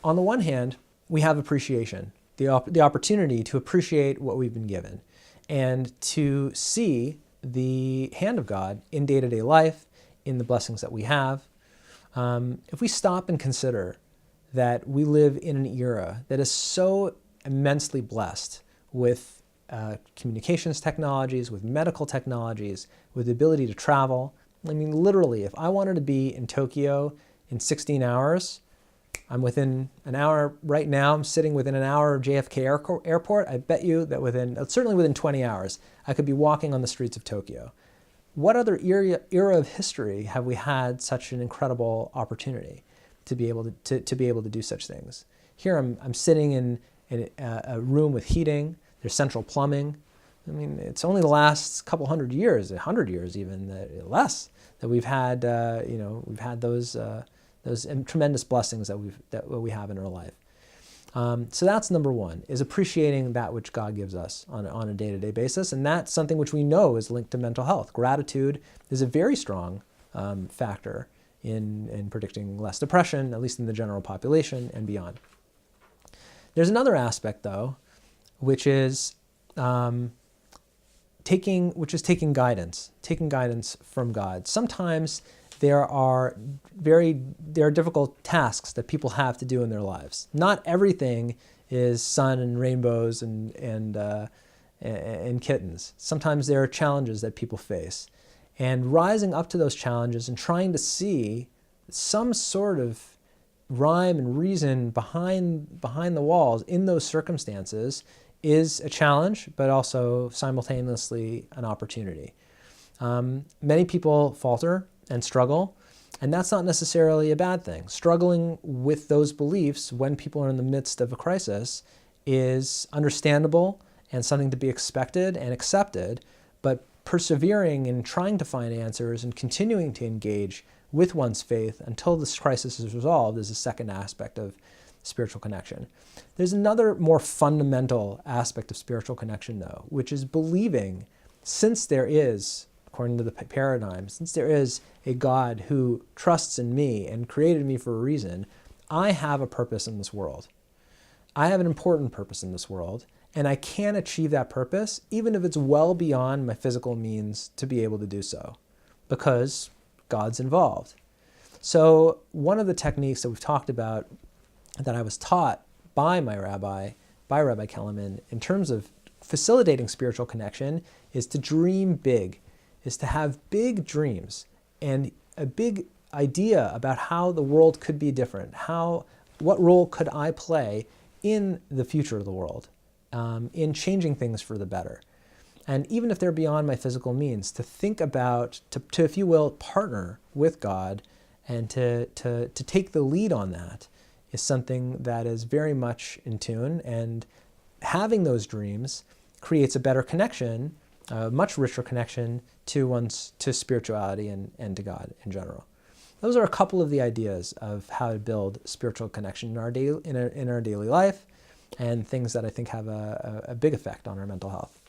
on the one hand, we have appreciation, the opportunity to appreciate what we've been given and to see the hand of God in day-to-day life, in the blessings that we have. If we stop and consider that we live in an era that is so immensely blessed with communications technologies, with medical technologies, with the ability to travel. I mean, literally, if I wanted to be in Tokyo in 16 hours, I'm within an hour right now. I'm sitting within an hour of JFK Airport. I bet you that certainly within 20 hours, I could be walking on the streets of Tokyo. What other era of history have we had such an incredible opportunity to be able to do such things? Here I'm sitting in a room with heating. There's central plumbing. I mean, it's only the last couple 100 years, 100 years even, less, that we've had those tremendous blessings that we have in our life. So that's number one, is appreciating that which God gives us on a day-to-day basis. And that's something which we know is linked to mental health. Gratitude is a very strong factor in predicting less depression, at least in the general population and beyond. There's another aspect, though, which is taking guidance from God. Sometimes there are difficult tasks that people have to do in their lives. Not everything is sun and rainbows and kittens. Sometimes there are challenges that people face. And rising up to those challenges and trying to see some sort of rhyme and reason behind the walls in those circumstances is a challenge, but also simultaneously an opportunity. Many people falter and struggle, and that's not necessarily a bad thing. Struggling with those beliefs when people are in the midst of a crisis is understandable and something to be expected and accepted, but persevering and trying to find answers and continuing to engage with one's faith until this crisis is resolved is a second aspect of spiritual connection. There's another more fundamental aspect of spiritual connection, though, which is believing, since there is, according to the paradigm, since there is a God who trusts in me and created me for a reason, I have a purpose in this world. I have an important purpose in this world, and I can achieve that purpose even if it's well beyond my physical means to be able to do so, because God's involved. So one of the techniques that we've talked about that I was taught by my rabbi, by Rabbi Kellerman, in terms of facilitating spiritual connection is to dream big, is to have big dreams and a big idea about how the world could be different, what role could I play in the future of the world, in changing things for the better. And even if they're beyond my physical means, to think about, to if you will, partner with God and to take the lead on that is something that is very much in tune. And having those dreams creates a better connection, a much richer connection to spirituality and to God in general. Those are a couple of the ideas of how to build spiritual connection in our daily life, and things that I think have a big effect on our mental health.